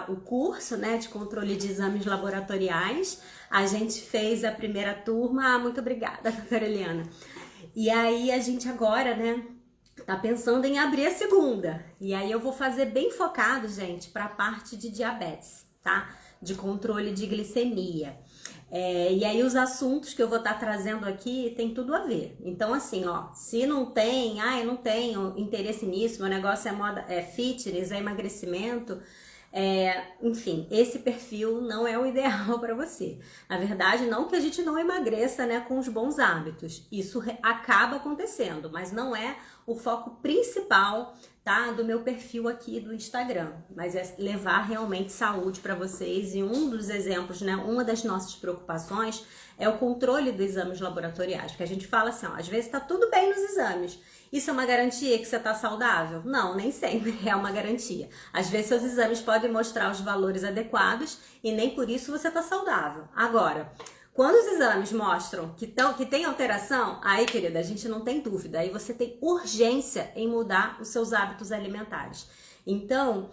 o curso, né, de controle de exames laboratoriais. A gente fez a primeira turma, muito obrigada, doutora Eliana. E aí a gente agora, né, tá pensando em abrir a segunda. E aí eu vou fazer bem focado, gente, para a parte de diabetes, tá? De controle de glicemia. E aí os assuntos que eu vou estar trazendo aqui tem tudo a ver. Então assim, ó, se não tem, eu não tenho interesse nisso, meu negócio é moda, é fitness, é emagrecimento, enfim, esse perfil não é o ideal para você. Na verdade, não que a gente não emagreça, né, com os bons hábitos. Isso acaba acontecendo, mas não é o foco principal, tá, do meu perfil aqui do Instagram. Mas é levar realmente saúde para vocês. E um dos exemplos, né, uma das nossas preocupações é o controle dos exames laboratoriais. Porque a gente fala assim, ó, às vezes tá tudo bem nos exames. Isso é uma garantia que você tá saudável? Não, nem sempre é uma garantia. Às vezes seus exames podem mostrar os valores adequados e nem por isso você tá saudável. Agora, quando os exames mostram que tem alteração, aí, querida, a gente não tem dúvida. Aí você tem urgência em mudar os seus hábitos alimentares. Então,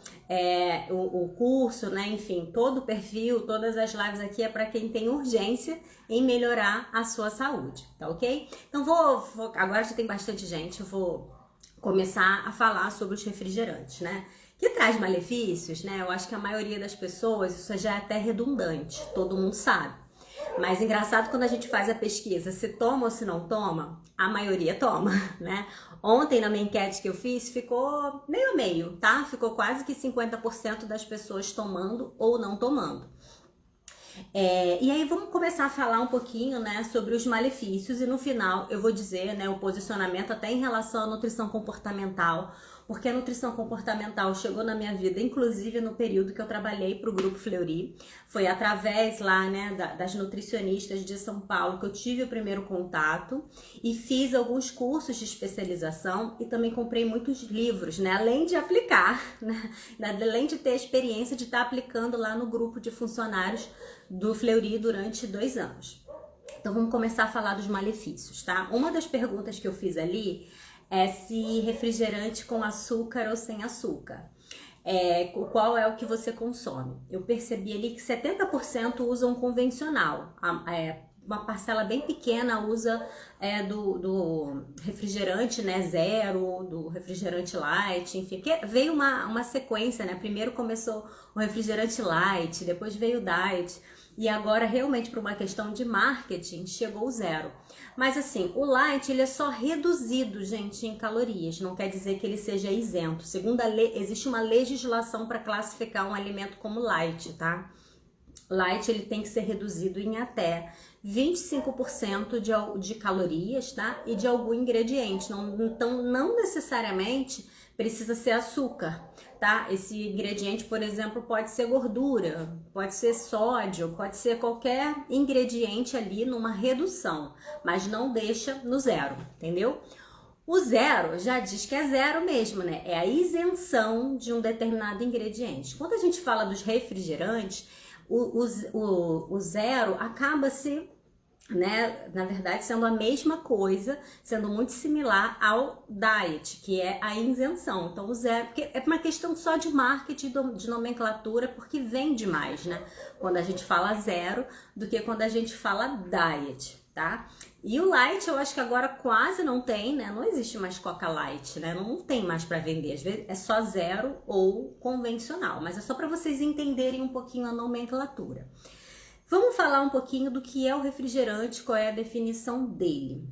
o curso, né, enfim, todo o perfil, todas as lives aqui é para quem tem urgência em melhorar a sua saúde, tá ok? Então, agora já tem bastante gente, eu vou começar a falar sobre os refrigerantes, né? Que traz malefícios, né? Eu acho que a maioria das pessoas, isso já é até redundante, todo mundo sabe. Mas engraçado quando a gente faz a pesquisa, se toma ou se não toma, a maioria toma, né? Ontem na minha enquete que eu fiz, ficou meio a meio, tá? Ficou quase que 50% das pessoas tomando ou não tomando. E aí vamos começar a falar um pouquinho, né, sobre os malefícios e no final eu vou dizer, né, o posicionamento até em relação à nutrição comportamental, porque a nutrição comportamental chegou na minha vida, inclusive no período que eu trabalhei para o Grupo Fleury. Foi através lá, né, das nutricionistas de São Paulo que eu tive o primeiro contato e fiz alguns cursos de especialização e também comprei muitos livros, né, além de aplicar, né, além de ter a experiência de estar aplicando lá no grupo de funcionários do Fleury durante 2 anos. Então vamos começar a falar dos malefícios, tá? Uma das perguntas que eu fiz ali é se refrigerante com açúcar ou sem açúcar. Qual é o que você consome? Eu percebi ali que 70% usam convencional. Uma parcela bem pequena usa do refrigerante, né, zero, do refrigerante light, enfim. Veio uma sequência, né? Primeiro começou o refrigerante light, depois veio o diet. E agora, realmente, por uma questão de marketing, chegou o zero. Mas assim, o light, ele é só reduzido, gente, em calorias. Não quer dizer que ele seja isento. Segundo a lei, existe uma legislação para classificar um alimento como light, tá? Light, ele tem que ser reduzido em até 25% de calorias, tá? E de algum ingrediente. Então, não necessariamente precisa ser açúcar, tá? Esse ingrediente, por exemplo, pode ser gordura, pode ser sódio, pode ser qualquer ingrediente ali numa redução, mas não deixa no zero, entendeu? O zero já diz que é zero mesmo, né? É a isenção de um determinado ingrediente. Quando a gente fala dos refrigerantes, o zero acaba se, né, na verdade, sendo a mesma coisa, sendo muito similar ao diet, que é a isenção. Então, o zero, porque é uma questão só de marketing, de nomenclatura, porque vende mais, né? Quando a gente fala zero, do que quando a gente fala diet, tá? E o light, eu acho que agora quase não tem, né? Não existe mais Coca Light, né? Não tem mais para vender. Às vezes é só zero ou convencional, mas é só para vocês entenderem um pouquinho a nomenclatura. Vamos falar um pouquinho do que é o refrigerante, qual é a definição dele.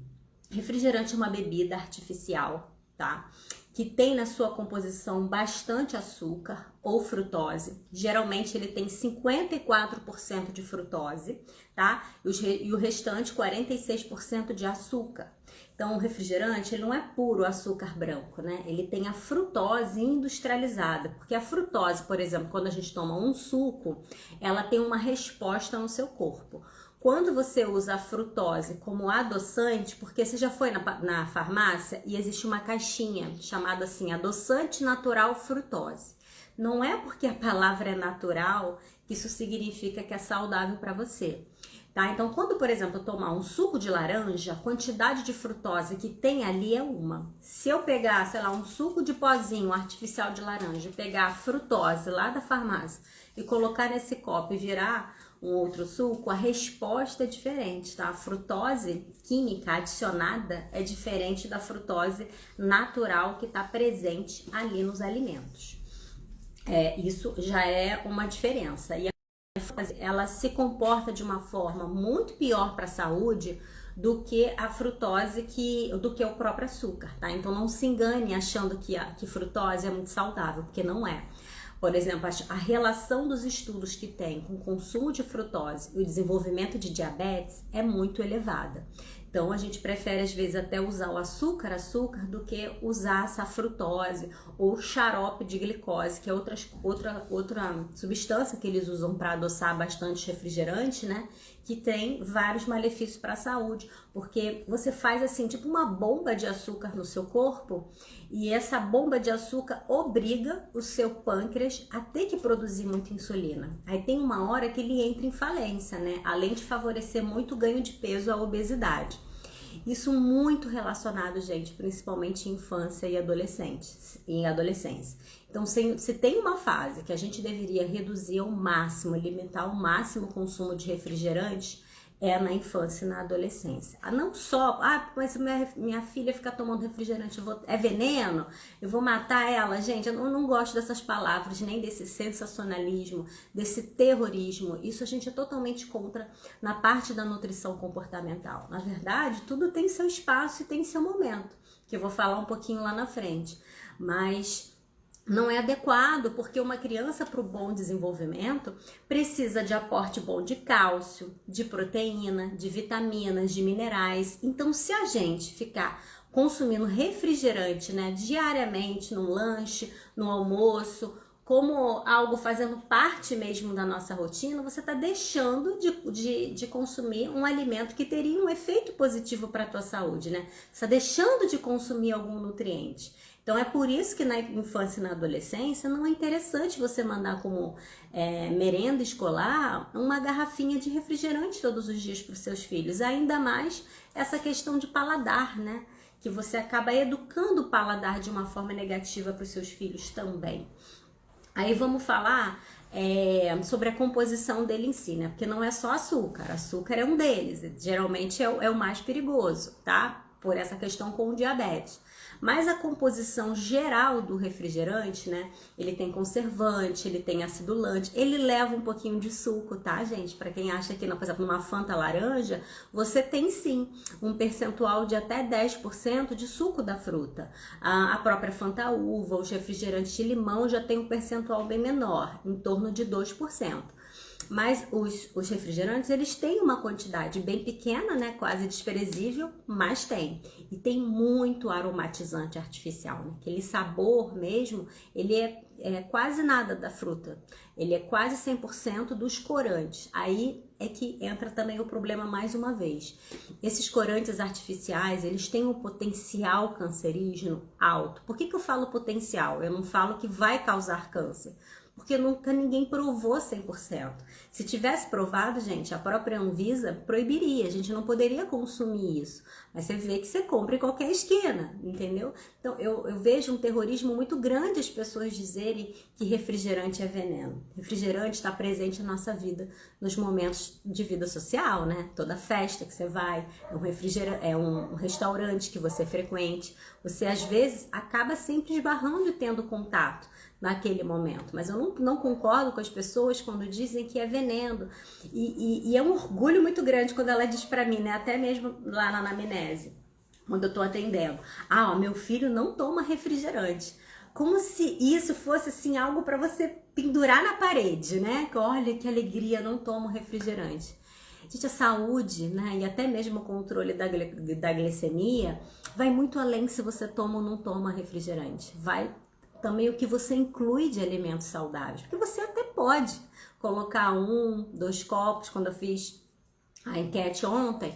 Refrigerante é uma bebida artificial, tá? Que tem na sua composição bastante açúcar ou frutose. Geralmente ele tem 54% de frutose, tá? E o restante 46% de açúcar. Então, o refrigerante, ele não é puro açúcar branco, né? Ele tem a frutose industrializada, porque a frutose, por exemplo, quando a gente toma um suco, ela tem uma resposta no seu corpo. Quando você usa a frutose como adoçante, porque você já foi na farmácia e existe uma caixinha chamada assim, adoçante natural frutose. Não é porque a palavra é natural que isso significa que é saudável para você. tá? Então, quando, por exemplo, eu tomar um suco de laranja, a quantidade de frutose que tem ali é uma. Se eu pegar, sei lá, um suco de pozinho artificial de laranja, pegar a frutose lá da farmácia e colocar nesse copo e virar um outro suco, a resposta é diferente, tá? A frutose química adicionada é diferente da frutose natural que está presente ali nos alimentos. Isso já é uma diferença. E ela se comporta de uma forma muito pior para a saúde do que a frutose, do que o próprio açúcar, tá? Então não se engane achando que frutose é muito saudável, porque não é. Por exemplo, a relação dos estudos que tem com o consumo de frutose e o desenvolvimento de diabetes é muito elevada. Então, a gente prefere, às vezes, até usar o açúcar do que usar essa frutose ou xarope de glicose, que é outra substância que eles usam para adoçar bastante refrigerante, né? Que tem vários malefícios para a saúde, porque você faz assim, tipo uma bomba de açúcar no seu corpo, e essa bomba de açúcar obriga o seu pâncreas a ter que produzir muita insulina. Aí tem uma hora que ele entra em falência, né? Além de favorecer muito o ganho de peso, a obesidade. Isso muito relacionado, gente, principalmente em infância e adolescência. Então, se tem uma fase que a gente deveria reduzir ao máximo, limitar ao máximo o consumo de refrigerante, é na infância e na adolescência. Não só, mas minha filha fica tomando refrigerante, é veneno, eu vou matar ela. Gente, eu não gosto dessas palavras, nem desse sensacionalismo, desse terrorismo. Isso a gente é totalmente contra na parte da nutrição comportamental. Na verdade, tudo tem seu espaço e tem seu momento, que eu vou falar um pouquinho lá na frente. Mas não é adequado, porque uma criança para o bom desenvolvimento precisa de aporte bom de cálcio, de proteína, de vitaminas, de minerais. Então, se a gente ficar consumindo refrigerante, né, diariamente, no lanche, no almoço, como algo fazendo parte mesmo da nossa rotina, você está deixando de consumir um alimento que teria um efeito positivo para a tua saúde, né? Você está deixando de consumir algum nutriente. Então é por isso que na infância e na adolescência não é interessante você mandar como merenda escolar uma garrafinha de refrigerante todos os dias para os seus filhos. Ainda mais essa questão de paladar, né? Que você acaba educando o paladar de uma forma negativa para os seus filhos também. Aí vamos falar sobre a composição dele em si, né? Porque não é só açúcar. Açúcar é um deles. Geralmente é o mais perigoso, tá? Por essa questão com o diabetes. Mas a composição geral do refrigerante, né? Ele tem conservante, ele tem acidulante, ele leva um pouquinho de suco, tá, gente? Para quem acha que, por exemplo, numa Fanta laranja, você tem sim um percentual de até 10% de suco da fruta. A própria Fanta uva, os refrigerantes de limão já tem um percentual bem menor, em torno de 2%. Mas os refrigerantes, eles têm uma quantidade bem pequena, né? Quase desprezível, mas tem. E tem muito aromatizante artificial, né? Aquele sabor mesmo, ele é quase nada da fruta. Ele é quase 100% dos corantes. Aí é que entra também o problema mais uma vez. Esses corantes artificiais, eles têm um potencial cancerígeno alto. Por que eu falo potencial? Eu não falo que vai causar câncer. Porque nunca ninguém provou 100%. Se tivesse provado, gente, a própria Anvisa proibiria, a gente não poderia consumir isso. Mas você vê que você compra em qualquer esquina, entendeu? Então, eu vejo um terrorismo muito grande as pessoas dizerem que refrigerante é veneno. Refrigerante está presente na nossa vida, nos momentos de vida social, né? Toda festa que você vai, é um restaurante que você frequente. Você, às vezes, acaba sempre esbarrando e tendo contato naquele momento, mas eu não concordo com as pessoas quando dizem que é veneno, e é um orgulho muito grande quando ela diz pra mim, né, até mesmo lá na anamnese, quando eu tô atendendo, meu filho não toma refrigerante, como se isso fosse assim algo para você pendurar na parede, né, que olha que alegria, não tomo refrigerante. Gente, a saúde, né, e até mesmo o controle da glicemia vai muito além se você toma ou não toma refrigerante, vai também o que você inclui de alimentos saudáveis, porque você até pode colocar 1, 2 copos, quando eu fiz a enquete ontem,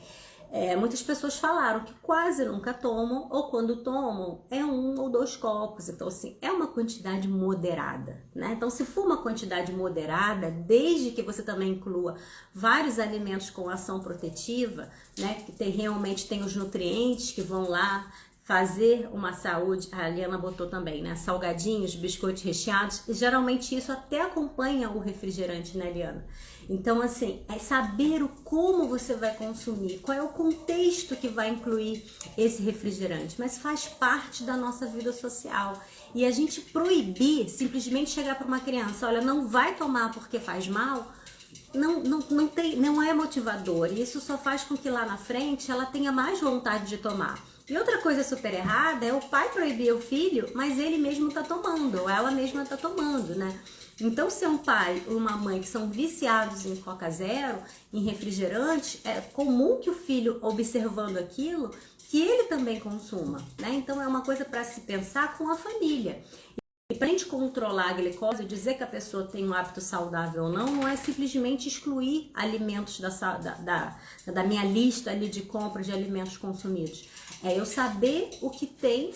muitas pessoas falaram que quase nunca tomam, ou quando tomam, é 1 ou 2 copos. Então, assim, é uma quantidade moderada, né? Então, se for uma quantidade moderada, desde que você também inclua vários alimentos com ação protetiva, né? Que realmente tem os nutrientes que vão lá fazer uma saúde. A Liana botou também, né? Salgadinhos, biscoitos recheados. E geralmente isso até acompanha o refrigerante, né, Liana? Então, assim, é saber como você vai consumir, qual é o contexto que vai incluir esse refrigerante, mas faz parte da nossa vida social. E a gente proibir, simplesmente chegar para uma criança, olha, não vai tomar porque faz mal, não é motivador. E isso só faz com que lá na frente ela tenha mais vontade de tomar. E outra coisa super errada é o pai proibir o filho, mas ele mesmo tá tomando, ou ela mesma tá tomando, né? Então, se é um pai ou uma mãe que são viciados em Coca Zero, em refrigerante, é comum que o filho, observando aquilo, que ele também consuma, né? Então, é uma coisa para se pensar com a família. E para a gente controlar a glicose, dizer que a pessoa tem um hábito saudável ou não, não é simplesmente excluir alimentos da minha lista ali de compra de alimentos consumidos. É eu saber o que tem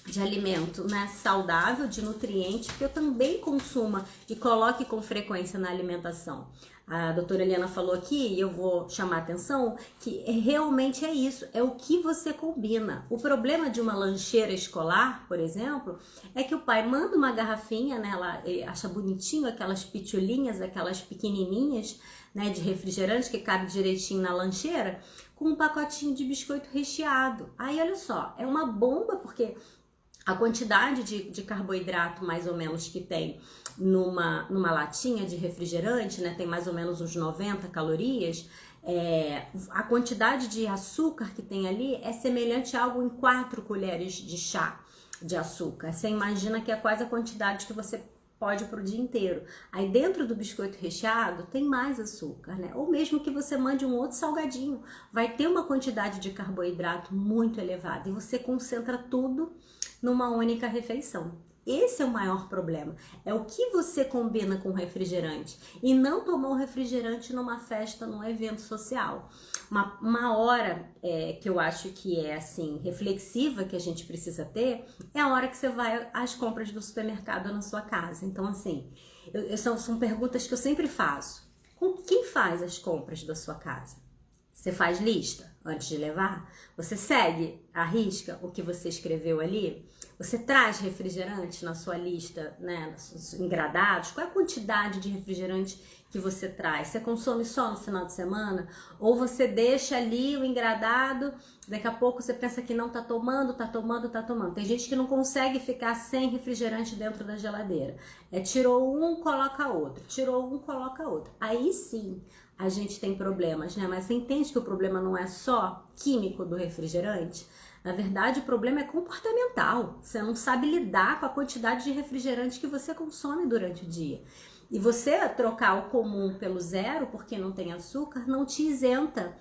de alimento, né, saudável, de nutrientes, que eu também consuma e coloque com frequência na alimentação. A doutora Eliana falou aqui, e eu vou chamar a atenção, que realmente é isso, é o que você combina. O problema de uma lancheira escolar, por exemplo, é que o pai manda uma garrafinha, né, ela acha bonitinho aquelas pitulinhas, aquelas pequenininhas, né, de refrigerante que cabe direitinho na lancheira, com um pacotinho de biscoito recheado. Aí, olha só, é uma bomba, porque a quantidade de carboidrato, mais ou menos, que tem numa latinha de refrigerante, né, tem mais ou menos uns 90 calorias, a quantidade de açúcar que tem ali é semelhante a algo em 4 colheres de chá de açúcar. Você imagina que é quase a quantidade que você pode para o dia inteiro. Aí dentro do biscoito recheado tem mais açúcar, né? Ou mesmo que você mande um outro salgadinho, vai ter uma quantidade de carboidrato muito elevada e você concentra tudo numa única refeição. Esse é o maior problema, é o que você combina com o refrigerante e não tomar o refrigerante numa festa, num evento social. Uma hora que eu acho que é assim, reflexiva, que a gente precisa ter, é a hora que você vai às compras do supermercado na sua casa. Então assim, são perguntas que eu sempre faço. Com quem faz as compras da sua casa? Você faz lista antes de levar? Você segue à risca o que você escreveu ali? Você traz refrigerante na sua lista, né, nos engradados? Qual é a quantidade de refrigerante que você traz? Você consome só no final de semana? Ou você deixa ali o engradado, daqui a pouco você pensa que não tá tomando, tá tomando, tá tomando. Tem gente que não consegue ficar sem refrigerante dentro da geladeira. Tirou um, coloca outro. Tirou um, coloca outro. Aí sim a gente tem problemas, né? Mas você entende que o problema não é só químico do refrigerante? Na verdade, o problema é comportamental. Você não sabe lidar com a quantidade de refrigerante que você consome durante o dia. E você trocar o comum pelo zero, porque não tem açúcar, não te isenta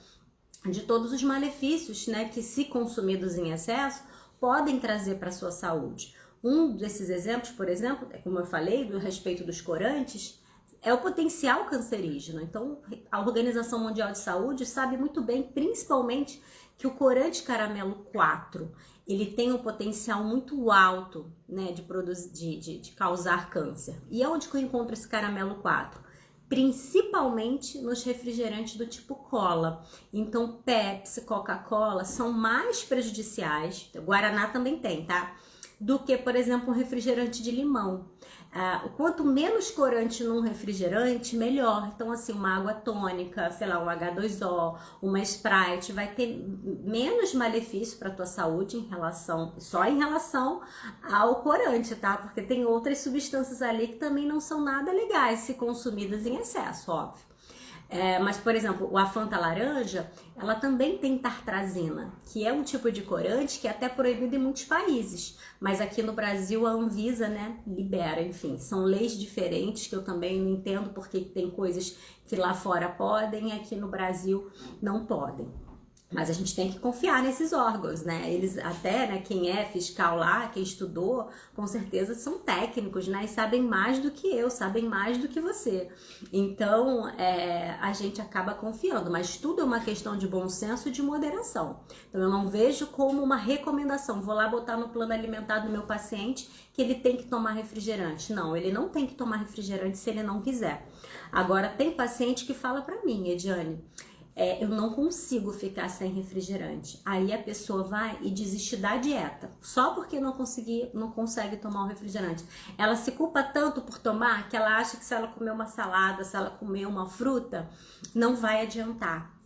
de todos os malefícios, né, que, se consumidos em excesso, podem trazer para a sua saúde. Um desses exemplos, por exemplo, como eu falei, a respeito dos corantes, é o potencial cancerígeno. Então, a Organização Mundial de Saúde sabe muito bem, principalmente, que o corante caramelo 4, ele tem um potencial muito alto, né, de causar câncer. E aonde que eu encontro esse caramelo 4? Principalmente nos refrigerantes do tipo cola. Então, Pepsi, Coca-Cola são mais prejudiciais, Guaraná também tem, tá? Do que, por exemplo, um refrigerante de limão. Quanto menos corante num refrigerante, melhor. Então, assim, uma água tônica, sei lá, um H2O, uma Sprite, vai ter menos malefício para a tua saúde só em relação ao corante, tá? Porque tem outras substâncias ali que também não são nada legais se consumidas em excesso, óbvio. Mas, por exemplo, a Fanta laranja, ela também tem tartrazina, que é um tipo de corante que é até proibido em muitos países. Mas aqui no Brasil a Anvisa, né, libera, enfim. São leis diferentes que eu também não entendo porque tem coisas que lá fora podem e aqui no Brasil não podem. Mas a gente tem que confiar nesses órgãos, né? Eles até, né, quem é fiscal lá, quem estudou, com certeza são técnicos, né? E sabem mais do que eu, sabem mais do que você. Então, a gente acaba confiando, mas tudo é uma questão de bom senso e de moderação. Então, eu não vejo como uma recomendação. Vou lá botar no plano alimentar do meu paciente que ele tem que tomar refrigerante. Não, ele não tem que tomar refrigerante se ele não quiser. Agora, tem paciente que fala pra mim, Ediane, eu não consigo ficar sem refrigerante. Aí a pessoa vai e desiste da dieta, só porque não consegue tomar o refrigerante. Ela se culpa tanto por tomar que ela acha que se ela comer uma salada, se ela comer uma fruta, não vai adiantar.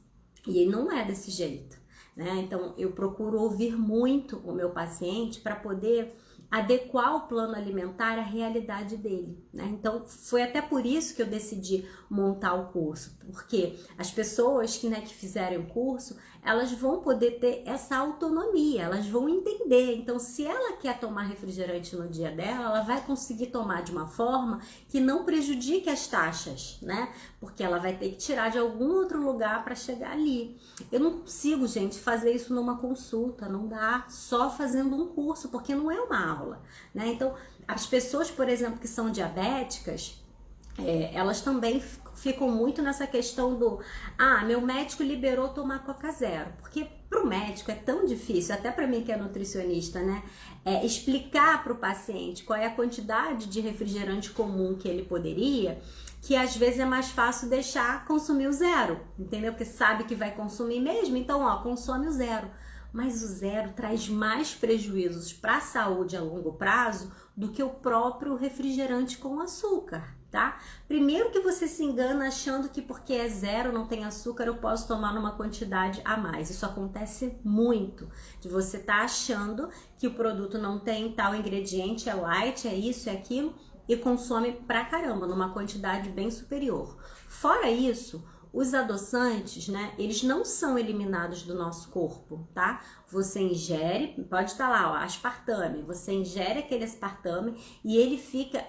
E não é desse jeito, né? Então eu procuro ouvir muito o meu paciente para poder adequar o plano alimentar à realidade dele, né? Então foi até por isso que eu decidi montar o curso, porque as pessoas que fizerem o curso, elas vão poder ter essa autonomia, elas vão entender. Então, se ela quer tomar refrigerante no dia dela, ela vai conseguir tomar de uma forma que não prejudique as taxas, né? Porque ela vai ter que tirar de algum outro lugar para chegar ali. Eu não consigo, gente, fazer isso numa consulta, não dá só fazendo um curso, porque não é uma aula, né? Então, as pessoas, por exemplo, que são diabéticas, elas também ficam muito nessa questão do meu médico liberou tomar Coca Zero, porque pro médico é tão difícil, até para mim que é nutricionista, né, explicar para o paciente qual é a quantidade de refrigerante comum que ele poderia, que às vezes é mais fácil deixar consumir o zero, entendeu? Porque sabe que vai consumir mesmo, então consome o zero. Mas o zero traz mais prejuízos para a saúde a longo prazo do que o próprio refrigerante com açúcar, tá? Primeiro que você se engana achando que porque é zero, não tem açúcar, eu posso tomar numa quantidade a mais. Isso acontece muito, de você estar achando que o produto não tem tal ingrediente, é light, é isso, é aquilo, e consome pra caramba, numa quantidade bem superior. Fora isso, os adoçantes, né, eles não são eliminados do nosso corpo, tá? Você ingere, pode estar lá, aspartame, você ingere aquele aspartame e ele fica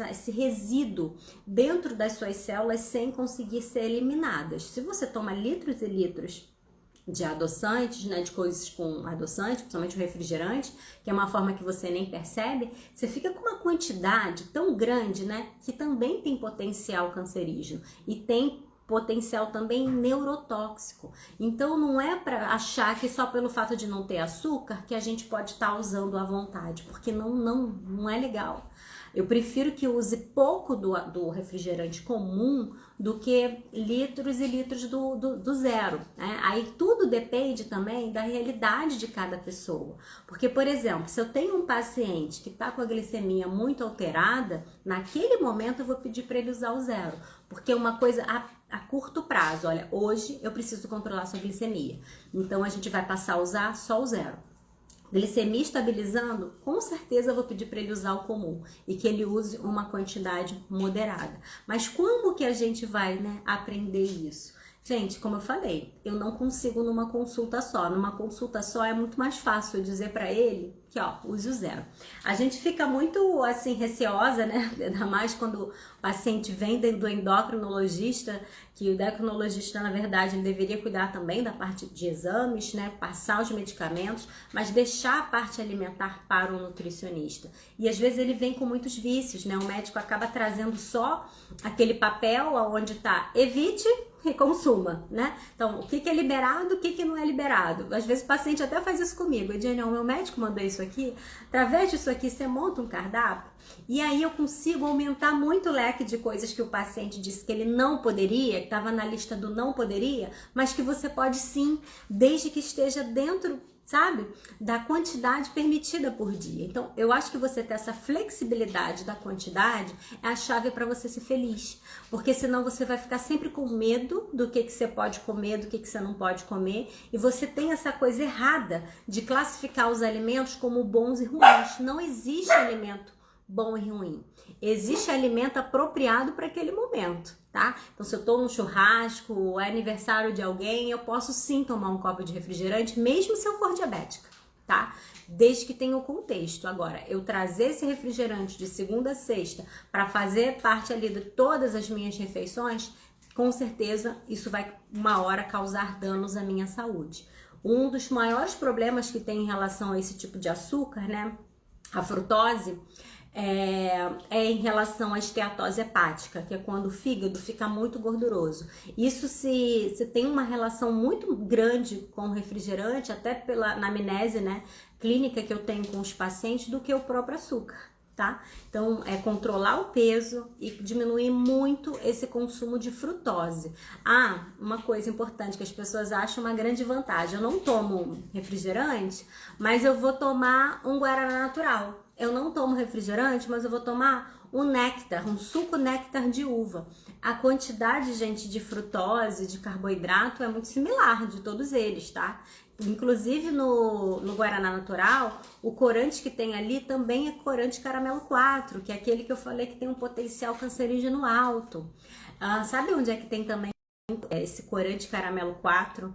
esse resíduo dentro das suas células sem conseguir ser eliminadas. Se você toma litros e litros de adoçantes, né, de coisas com adoçante, principalmente o refrigerante, que é uma forma que você nem percebe, você fica com uma quantidade tão grande, né, que também tem potencial cancerígeno e tem potencial também neurotóxico. Então não é para achar que só pelo fato de não ter açúcar que a gente pode estar usando à vontade, porque não é legal. Eu prefiro que use pouco do refrigerante comum do que litros e litros do zero, né? Aí tudo depende também da realidade de cada pessoa. Porque, por exemplo, se eu tenho um paciente que está com a glicemia muito alterada, naquele momento eu vou pedir para ele usar o zero. Porque uma coisa a curto prazo, olha, hoje eu preciso controlar sua glicemia. Então a gente vai passar a usar só o zero. Glicemia estabilizando, com certeza eu vou pedir para ele usar o comum e que ele use uma quantidade moderada. Mas como que a gente vai, né, aprender isso? Gente, como eu falei, eu não consigo numa consulta só. Numa consulta só é muito mais fácil eu dizer para ele que, use o zero. A gente fica muito, assim, receosa, né? Ainda mais quando o paciente vem do endocrinologista, que o endocrinologista, na verdade, ele deveria cuidar também da parte de exames, né? Passar os medicamentos, mas deixar a parte alimentar para o nutricionista. E às vezes ele vem com muitos vícios, né? O médico acaba trazendo só aquele papel onde tá evite e consuma, né? Então, o que é liberado, o que não é liberado? Às vezes o paciente até faz isso comigo. Ediane, o meu médico mandou isso aqui. Através disso aqui, você monta um cardápio e aí eu consigo aumentar muito o leque de coisas que o paciente disse que ele não poderia, que estava na lista do não poderia, mas que você pode sim, desde que esteja dentro, sabe, da quantidade permitida por dia. Então, eu acho que você ter essa flexibilidade da quantidade é a chave para você ser feliz. Porque senão você vai ficar sempre com medo do que você pode comer, do que você não pode comer. E você tem essa coisa errada de classificar os alimentos como bons e ruins. Não existe alimento bom e ruim. Existe alimento apropriado para aquele momento, tá? Então, se eu tô num churrasco, é aniversário de alguém, eu posso sim tomar um copo de refrigerante, mesmo se eu for diabética, tá? Desde que tenha o contexto. Agora, eu trazer esse refrigerante de segunda a sexta para fazer parte ali de todas as minhas refeições, com certeza isso vai uma hora causar danos à minha saúde. Um dos maiores problemas que tem em relação a esse tipo de açúcar, né, a frutose, é em relação à esteatose hepática, que é quando o fígado fica muito gorduroso. Isso se tem uma relação muito grande com o refrigerante, até pela anamnese, né, clínica que eu tenho com os pacientes, do que o próprio açúcar. Tá? Então, é controlar o peso e diminuir muito esse consumo de frutose. Ah, uma coisa importante que as pessoas acham uma grande vantagem. Eu não tomo refrigerante, mas eu vou tomar um guaraná natural. Eu não tomo refrigerante, mas eu vou tomar um néctar, um suco néctar de uva. A quantidade, gente, de frutose, de carboidrato é muito similar de todos eles, tá? Inclusive no Guaraná Natural, o corante que tem ali também é corante caramelo 4, que é aquele que eu falei que tem um potencial cancerígeno alto. Sabe onde é que tem também esse corante caramelo 4,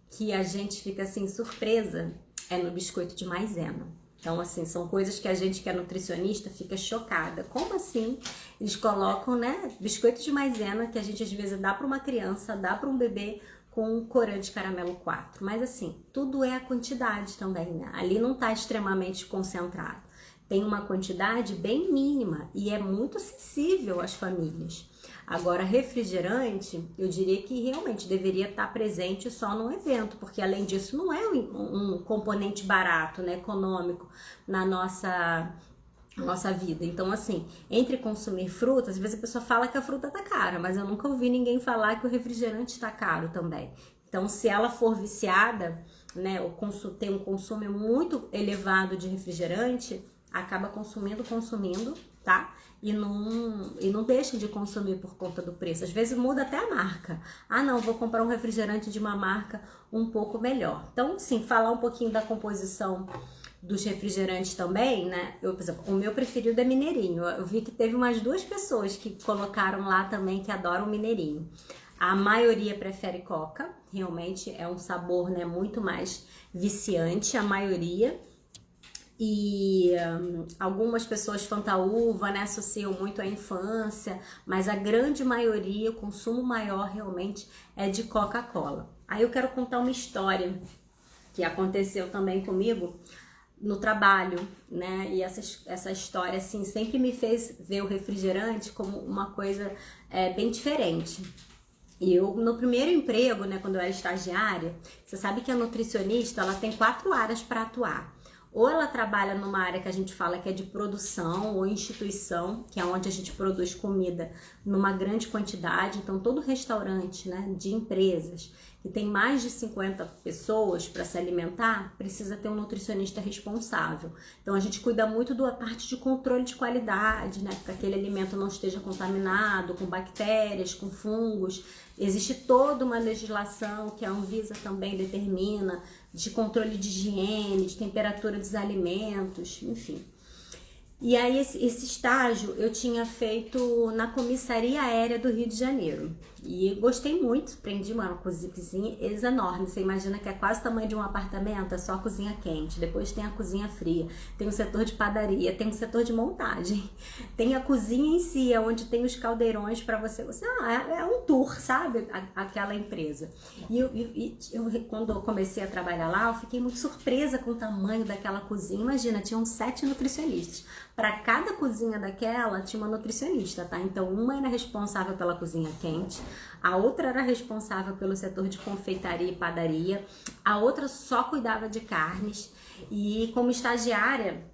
que a gente fica assim surpresa? É no biscoito de maisena. Então, assim, são coisas que a gente que é nutricionista fica chocada. Como assim? Eles colocam, né, biscoito de maisena, que a gente às vezes dá para uma criança, dá para um bebê, com corante caramelo 4. Mas assim, tudo é a quantidade também, né? Ali não está extremamente concentrado. Tem uma quantidade bem mínima e é muito acessível às famílias. Agora, refrigerante, eu diria que realmente deveria estar presente só num evento, porque além disso não é um componente barato, né, econômico na nossa vida. Então, assim, entre consumir frutas, às vezes a pessoa fala que a fruta tá cara, mas eu nunca ouvi ninguém falar que o refrigerante tá caro também. Então, se ela for viciada, né, ou tem um consumo muito elevado de refrigerante, acaba consumindo, tá? E não deixa de consumir por conta do preço. Às vezes muda até a marca. Ah, não, vou comprar um refrigerante de uma marca um pouco melhor. Então, sim, falar um pouquinho da composição dos refrigerantes também, né? Por exemplo, o meu preferido é Mineirinho. Eu vi que teve umas 2 pessoas que colocaram lá também que adoram Mineirinho. A maioria prefere Coca, realmente é um sabor, né, muito mais viciante, a maioria. E algumas pessoas Fantaúva, né, associam muito à infância, mas a grande maioria, o consumo maior realmente é de Coca-Cola. Aí eu quero contar uma história que aconteceu também comigo no trabalho, né? E essa história, assim, sempre me fez ver o refrigerante como uma coisa bem diferente. E eu, no primeiro emprego, né, quando eu era estagiária, você sabe que a nutricionista, ela tem 4 áreas para atuar. Ou ela trabalha numa área que a gente fala que é de produção ou instituição, que é onde a gente produz comida numa grande quantidade. Então, todo restaurante, né, de empresas que tem mais de 50 pessoas para se alimentar, precisa ter um nutricionista responsável. Então, a gente cuida muito da parte de controle de qualidade, né, para que aquele alimento não esteja contaminado com bactérias, com fungos. Existe toda uma legislação que a Anvisa também determina, de controle de higiene, de temperatura dos alimentos, enfim. E aí esse estágio eu tinha feito na comissaria aérea do Rio de Janeiro. E gostei muito, aprendi uma cozinha enorme. Você imagina que é quase o tamanho de um apartamento, é só a cozinha quente. Depois tem a cozinha fria, tem o setor de padaria, tem o setor de montagem. Tem a cozinha em si, é onde tem os caldeirões para você... é um tour, sabe? Aquela empresa. E quando eu comecei a trabalhar lá, eu fiquei muito surpresa com o tamanho daquela cozinha. Imagina, tinham 7 nutricionistas. Para cada cozinha daquela tinha uma nutricionista, tá? Então uma era responsável pela cozinha quente, a outra era responsável pelo setor de confeitaria e padaria, a outra só cuidava de carnes. E como estagiária,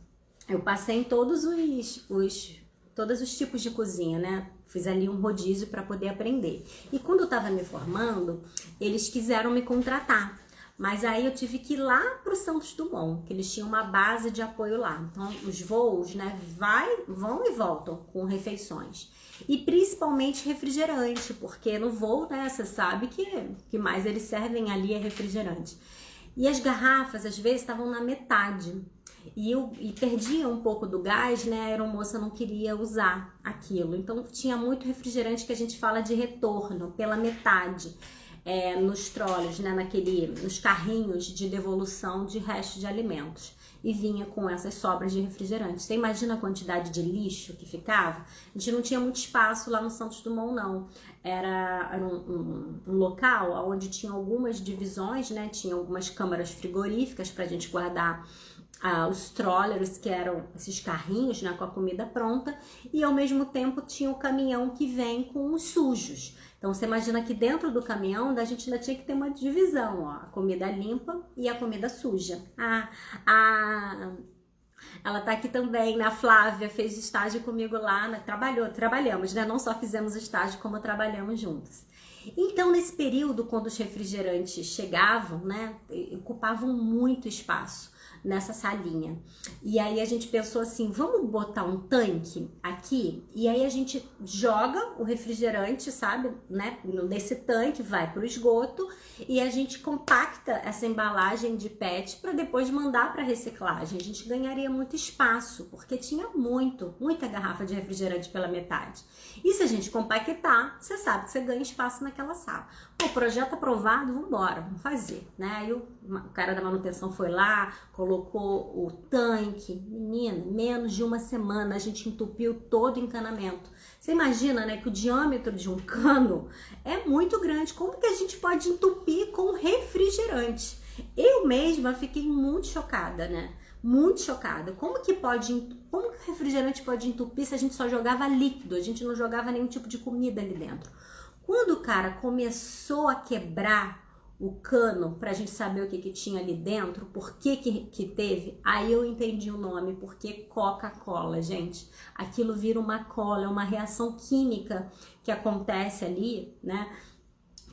eu passei em todos os tipos de cozinha, né? Fiz ali um rodízio para poder aprender. E quando eu estava me formando, eles quiseram me contratar. Mas aí eu tive que ir lá para o Santos Dumont, que eles tinham uma base de apoio lá. Então, os voos, né, vão e voltam com refeições. E principalmente refrigerante, porque no voo, né, você sabe que mais eles servem ali é refrigerante. E as garrafas, às vezes, estavam na metade. E perdia um pouco do gás, né, a aeromoça não queria usar aquilo. Então, tinha muito refrigerante que a gente fala de retorno, pela metade. nos trolleys, né, nos carrinhos de devolução de restos de alimentos. E vinha com essas sobras de refrigerante. Você imagina a quantidade de lixo que ficava? A gente não tinha muito espaço lá no Santos Dumont, não. Era um local onde tinha algumas divisões, né? Tinha algumas câmaras frigoríficas para a gente guardar os trollers, que eram esses carrinhos, né, com a comida pronta, e ao mesmo tempo tinha o caminhão que vem com os sujos. Então você imagina que dentro do caminhão a gente ainda tinha que ter uma divisão, ó, a comida limpa e a comida suja. Ela tá aqui também, né? A Flávia fez estágio comigo lá, né? Trabalhamos, né? Não só fizemos estágio, como trabalhamos juntos. Então, nesse período, quando os refrigerantes chegavam, né, ocupavam muito espaço nessa salinha. E aí a gente pensou assim, vamos botar um tanque aqui? E aí a gente joga o refrigerante, sabe, né, nesse tanque, vai pro esgoto e a gente compacta essa embalagem de PET para depois mandar para reciclagem. A gente ganharia muito espaço, porque tinha muita garrafa de refrigerante pela metade. E se a gente compactar, você sabe que você ganha espaço naquela sala. Pô, projeto aprovado, vambora, vamos fazer, né? Aí o cara da manutenção foi lá, colocou o tanque, menina, menos de uma semana a gente entupiu todo o encanamento. Você imagina, né, que o diâmetro de um cano é muito grande, como que a gente pode entupir com refrigerante? Eu mesma fiquei muito chocada, né? Muito chocada. Como que o refrigerante pode entupir se a gente só jogava líquido, a gente não jogava nenhum tipo de comida ali dentro? Quando o cara começou a quebrar o cano pra gente saber o que tinha ali dentro, por que teve, aí eu entendi o nome, porque Coca-Cola, gente. Aquilo vira uma cola, é uma reação química que acontece ali, né?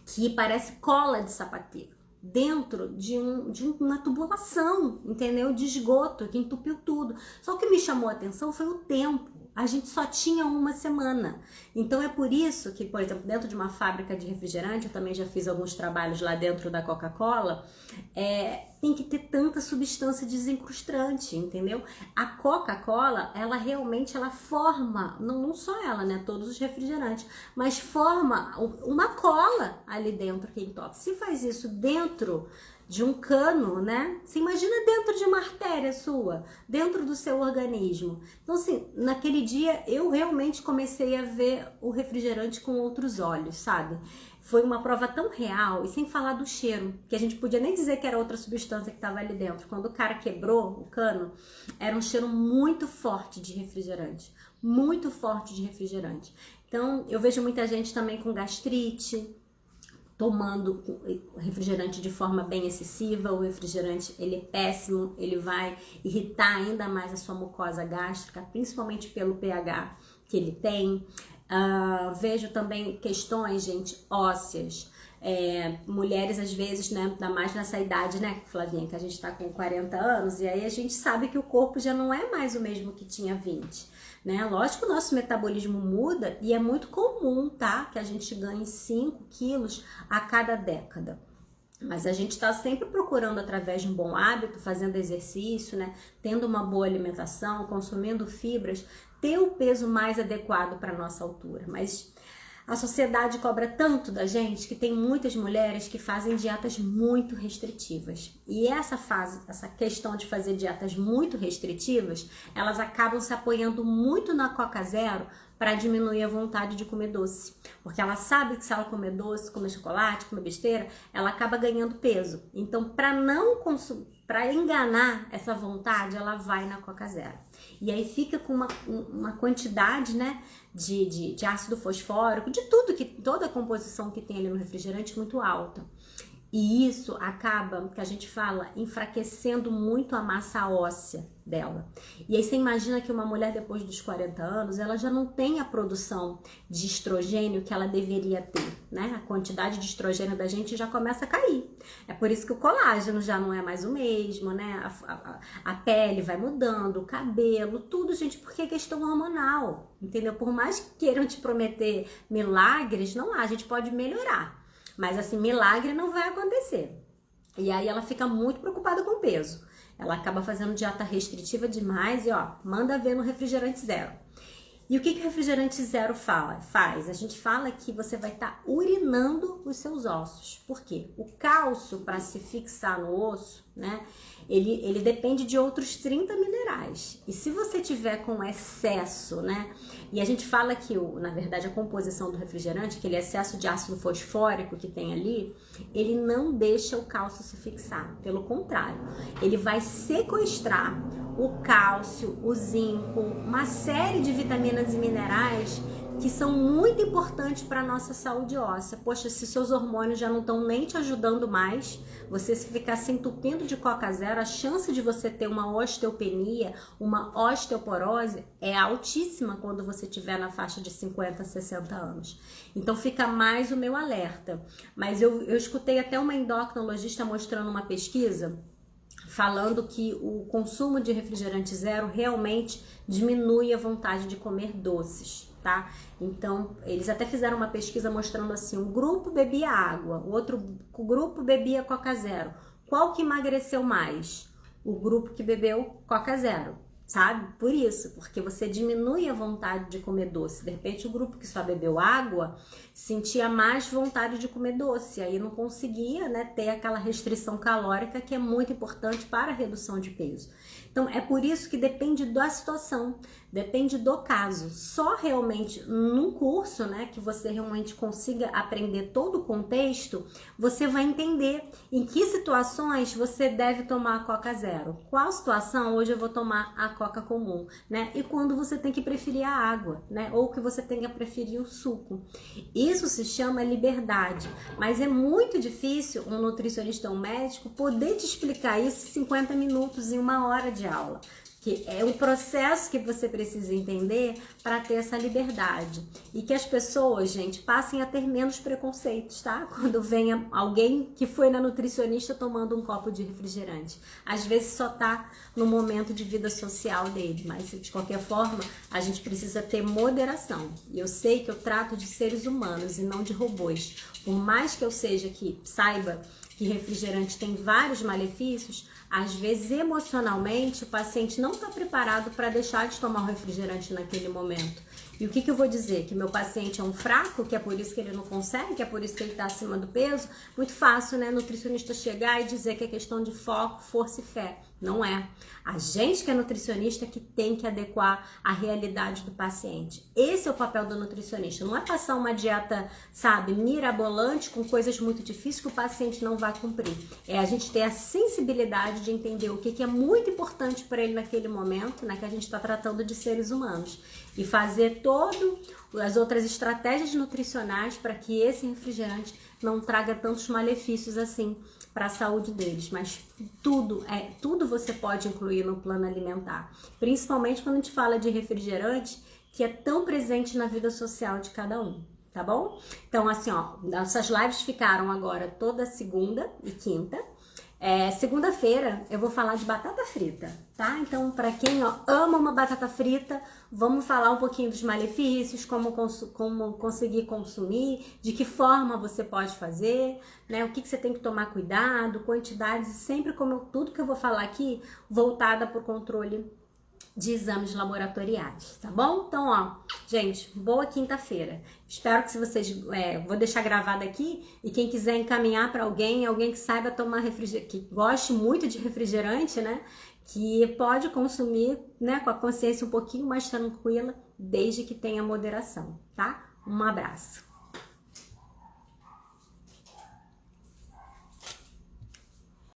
Que parece cola de sapateiro. Dentro de uma tubulação, entendeu? De esgoto, que entupiu tudo. Só que o que me chamou a atenção foi o tempo. A gente só tinha uma semana. Então é por isso que, por exemplo, dentro de uma fábrica de refrigerante, eu também já fiz alguns trabalhos lá dentro da Coca-Cola, tem que ter tanta substância desencrustante, entendeu? A Coca-Cola, ela realmente forma, não só ela, né, todos os refrigerantes, mas forma uma cola ali dentro que entope. Se faz isso dentro de um cano, né? Você imagina dentro de uma artéria sua, dentro do seu organismo. Então, assim, naquele dia eu realmente comecei a ver o refrigerante com outros olhos, sabe? Foi uma prova tão real, e sem falar do cheiro, que a gente podia nem dizer que era outra substância que estava ali dentro. Quando o cara quebrou o cano, era um cheiro muito forte de refrigerante. Muito forte de refrigerante. Então, eu vejo muita gente também com gastrite, tomando refrigerante de forma bem excessiva. O refrigerante, ele é péssimo, ele vai irritar ainda mais a sua mucosa gástrica, principalmente pelo pH que ele tem. Vejo também questões, gente, ósseas. Mulheres às vezes, né, ainda mais nessa idade, né, Flavinha, que a gente tá com 40 anos, e aí a gente sabe que o corpo já não é mais o mesmo que tinha 20. Né? Lógico que o nosso metabolismo muda e é muito comum, tá? Que a gente ganhe 5 quilos a cada década. Mas a gente está sempre procurando, através de um bom hábito, fazendo exercício, né? Tendo uma boa alimentação, consumindo fibras, ter o peso mais adequado para a nossa altura. Mas a sociedade cobra tanto da gente que tem muitas mulheres que fazem dietas muito restritivas. E essa questão de fazer dietas muito restritivas, elas acabam se apoiando muito na Coca Zero para diminuir a vontade de comer doce. Porque ela sabe que se ela comer doce, comer chocolate, comer besteira, ela acaba ganhando peso. Então, para enganar essa vontade, ela vai na Coca Zero. E aí fica com uma quantidade, né, de ácido fosfórico, de toda a composição que tem ali no refrigerante muito alta. E isso acaba, que a gente fala, enfraquecendo muito a massa óssea dela. E aí você imagina que uma mulher depois dos 40 anos, ela já não tem a produção de estrogênio que ela deveria ter, né? A quantidade de estrogênio da gente já começa a cair. É por isso que o colágeno já não é mais o mesmo, né? A pele vai mudando, o cabelo, tudo, gente, porque é questão hormonal, entendeu? Por mais que queiram te prometer milagres, não há, a gente pode melhorar. Mas assim, milagre não vai acontecer. E aí ela fica muito preocupada com o peso. Ela acaba fazendo dieta restritiva demais e ó, manda ver no refrigerante zero. E o que o refrigerante zero faz? A gente fala que você vai estar urinando os seus ossos. Por quê? O cálcio, para se fixar no osso, né? Ele depende de outros 30 minerais. E se você tiver com excesso, né? E a gente fala que, na verdade, a composição do refrigerante, aquele excesso de ácido fosfórico que tem ali, ele não deixa o cálcio se fixar. Pelo contrário, ele vai sequestrar o cálcio, o zinco, uma série de vitaminas e minerais que são muito importantes para a nossa saúde óssea. Poxa, se seus hormônios já não estão nem te ajudando mais, você se ficar se entupindo de Coca Zero, a chance de você ter uma osteopenia, uma osteoporose é altíssima quando você estiver na faixa de 50, 60 anos. Então fica mais o meu alerta. Mas eu escutei até uma endocrinologista mostrando uma pesquisa falando que o consumo de refrigerante zero realmente diminui a vontade de comer doces, tá? Então, eles até fizeram uma pesquisa mostrando assim, um grupo bebia água, o outro grupo bebia Coca Zero. Qual que emagreceu mais? O grupo que bebeu Coca Zero, sabe? Por isso, porque você diminui a vontade de comer doce. De repente, o grupo que só bebeu água sentia mais vontade de comer doce, aí não conseguia, né, ter aquela restrição calórica que é muito importante para a redução de peso. Então, é por isso que depende da situação, depende do caso. Só realmente num curso, né, que você realmente consiga aprender todo o contexto, você vai entender em que situações você deve tomar a Coca Zero. Qual situação hoje eu vou tomar a Coca comum, né? E quando você tem que preferir a água, né? Ou que você tem que preferir o suco. Isso se chama liberdade, mas é muito difícil um nutricionista ou um médico poder te explicar isso em 50 minutos, em 1 hora de aula. Que é um processo que você precisa entender para ter essa liberdade. E que as pessoas, gente, passem a ter menos preconceitos, tá? Quando vem alguém que foi na nutricionista tomando um copo de refrigerante. Às vezes só tá no momento de vida social dele, mas de qualquer forma, a gente precisa ter moderação. E eu sei que eu trato de seres humanos e não de robôs. Por mais que eu seja que saiba que refrigerante tem vários malefícios, às vezes emocionalmente o paciente não está preparado para deixar de tomar o refrigerante naquele momento. E o que eu vou dizer? Que meu paciente é um fraco, que é por isso que ele não consegue, que é por isso que ele está acima do peso? Muito fácil, né? Nutricionista chegar e dizer que é questão de foco, força e fé. Não é. A gente que é nutricionista que tem que adequar a realidade do paciente. Esse é o papel do nutricionista. Não é passar uma dieta, sabe, mirabolante com coisas muito difíceis que o paciente não vai cumprir. É a gente ter a sensibilidade de entender o que é muito importante para ele naquele momento, né? Que a gente está tratando de seres humanos. E fazer as outras estratégias nutricionais para que esse refrigerante não traga tantos malefícios assim para a saúde deles, mas tudo você pode incluir no plano alimentar, principalmente quando a gente fala de refrigerante que é tão presente na vida social de cada um, tá bom? Então assim, ó, nossas lives ficaram agora toda segunda e quinta. Segunda-feira eu vou falar de batata frita, tá? Então, para quem ama uma batata frita, vamos falar um pouquinho dos malefícios, como conseguir consumir, de que forma você pode fazer, né? O que você tem que tomar cuidado, quantidades, e sempre tudo que eu vou falar aqui, voltada para o controle de exames laboratoriais, tá bom? Então, ó, gente, boa quinta-feira. Espero que vou deixar gravado aqui e quem quiser encaminhar para alguém que saiba tomar refrigerante, que goste muito de refrigerante, né? Que pode consumir, né, com a consciência um pouquinho mais tranquila, desde que tenha moderação, tá? Um abraço.